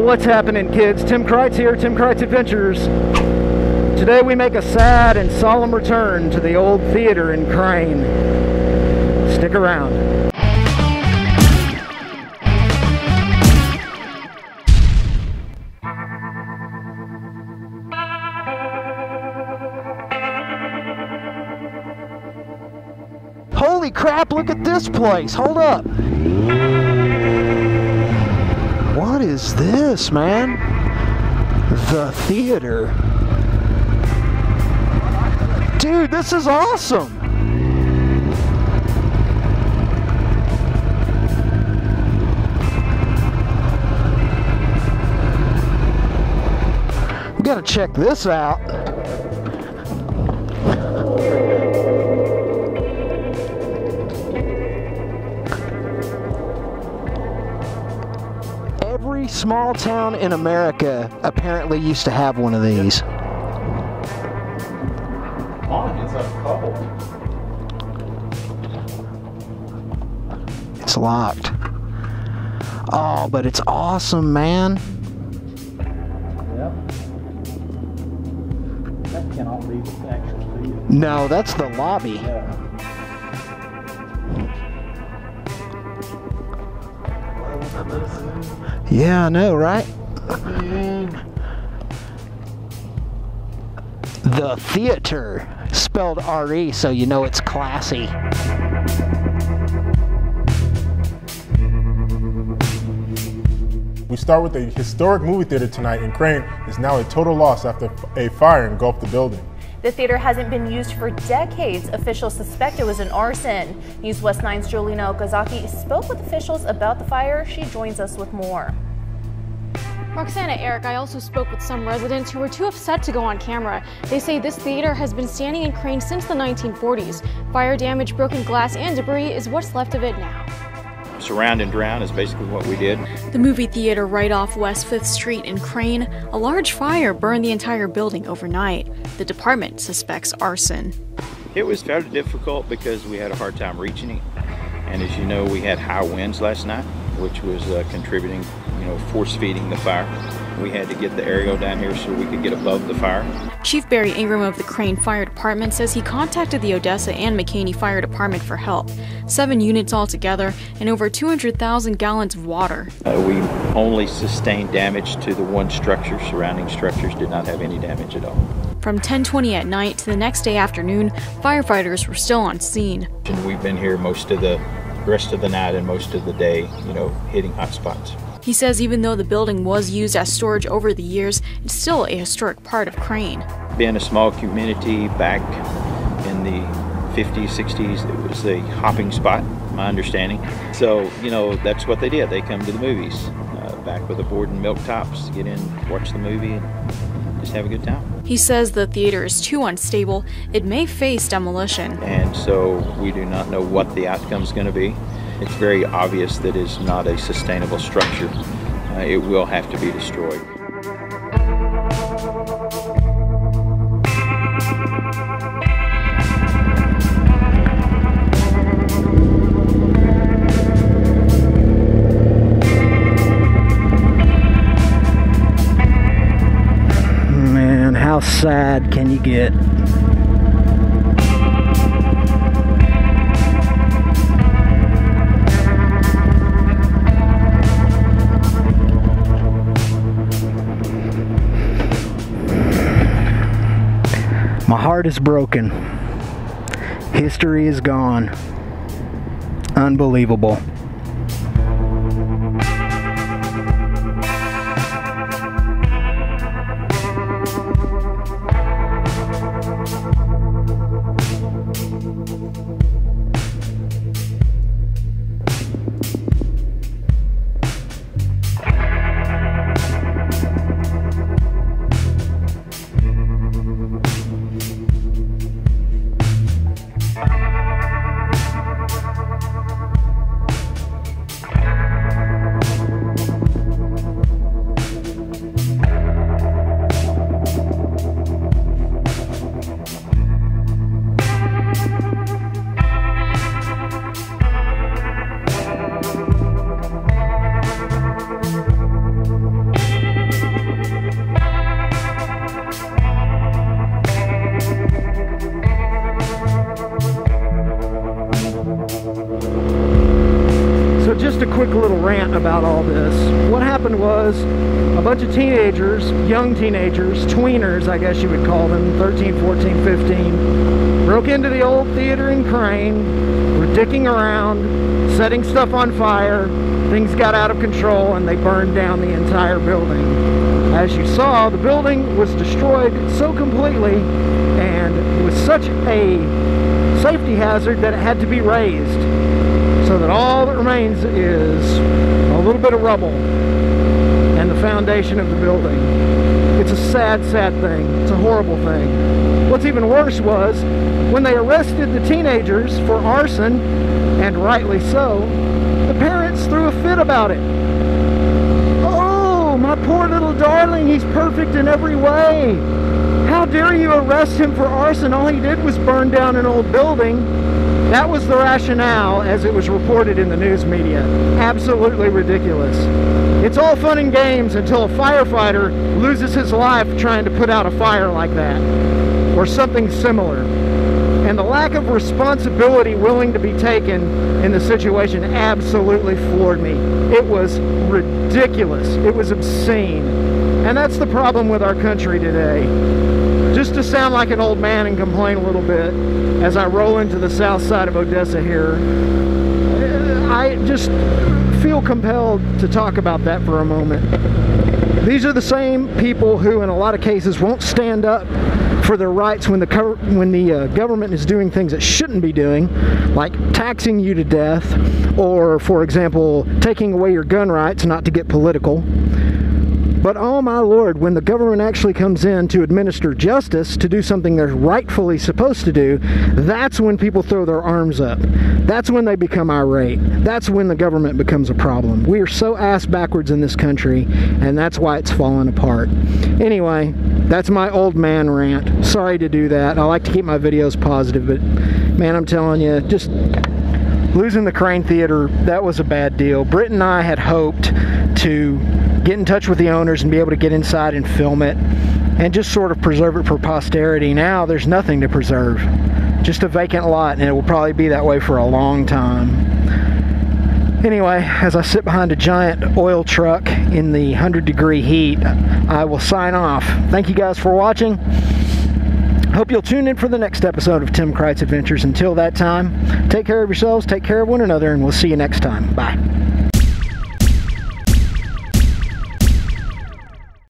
What's happening, kids? Tim Kreitz here, Tim Kreitz Adventures. Today we make a sad and solemn return to the old theater in Crane. Stick around. Holy crap, look at this place. Hold up. What is this, man? The theater. Dude, this is awesome. We gotta check this out. Every small town in America apparently used to have one of these. It's locked. Oh, but it's awesome, man. Yep. That cannot be the actual theater. No, that's the lobby. Yeah. Yeah, I know, right? The theater, spelled R-E, so you know it's classy. We start with a historic movie theater tonight in Crane is now a total loss after a fire engulfed the building. The theater hasn't been used for decades. Officials suspect it was an arson. News West 9's Jolina Okazaki spoke with officials about the fire. She joins us with more. Roxana, Eric, I also spoke with some residents who were too upset to go on camera. They say this theater has been standing in Crane since the 1940s. Fire damage, broken glass, and debris is what's left of it now. Surround and drown is basically what we did. The movie theater right off West 5th Street in Crane, a large fire burned the entire building overnight. The department suspects arson. It was fairly difficult because we had a hard time reaching it. And as you know, we had high winds last night, which was contributing, force feeding the fire. We had to get the aerial down here so we could get above the fire. Chief Barry Ingram of the Crane Fire Department says he contacted the Odessa and McCaney Fire Department for help. 7 units altogether and over 200,000 gallons of water. We only sustained damage to the one structure. Surrounding structures did not have any damage at all. From 10:20 at night to the next day afternoon, firefighters were still on scene. And we've been here most of the rest of the night and most of the day, hitting hot spots. He says even though the building was used as storage over the years, it's still a historic part of Crane. Being a small community back in the 50s, 60s, it was a hopping spot, my understanding. So, that's what they did. They come to the movies, back with a board and milk tops, get in, watch the movie, and just have a good time. He says the theater is too unstable. It may face demolition. And so we do not know what the outcome is going to be. It's very obvious that it's not a sustainable structure. It will have to be destroyed. Man, how sad can you get? My heart is broken. History is gone. Unbelievable. So just a quick little rant about all this. What happened was a bunch of teenagers, young teenagers, tweeners I guess you would call them, 13, 14, 15, broke into the old theater in Crane, were dicking around, setting stuff on fire. Things got out of control and they burned down the entire building. As you saw, the building was destroyed so completely and was such a safety hazard that it had to be raised, so that all that remains is a little bit of rubble and the foundation of the building. It's a sad, sad thing. It's a horrible thing. What's even worse was when they arrested the teenagers for arson, and rightly so, the parents threw a fit about it. Oh, my poor little darling, he's perfect in every way. How dare you arrest him for arson? All he did was burn down an old building. That was the rationale as it was reported in the news media. Absolutely ridiculous. It's all fun and games until a firefighter loses his life trying to put out a fire like that, or something similar. And the lack of responsibility willing to be taken in the situation absolutely floored me. It was ridiculous. It was obscene. And that's the problem with our country today. Just to sound like an old man and complain a little bit, as I roll into the south side of Odessa here, I just feel compelled to talk about that for a moment. These are the same people who, in a lot of cases, won't stand up for their rights when the government is doing things it shouldn't be doing, like taxing you to death, or, for example, taking away your gun rights, not to get political. But oh my Lord, when the government actually comes in to administer justice, to do something they're rightfully supposed to do, that's when people throw their arms up. That's when they become irate. That's when the government becomes a problem. We are so ass backwards in this country, and that's why it's falling apart. Anyway, that's my old man rant. Sorry to do that. I like to keep my videos positive, but man, I'm telling you, just losing the Crane Theater, that was a bad deal. Britt and I had hoped to get in touch with the owners and be able to get inside and film it and just sort of preserve it for posterity. Now there's nothing to preserve, just a vacant lot, and it will probably be that way for a long time. Anyway, as I sit behind a giant oil truck in the 100-degree heat, I will sign off. Thank you guys for watching. Hope you'll tune in for the next episode of Tim Kreitz Adventures. Until that time, take care of yourselves, take care of one another, and we'll see you next time. Bye.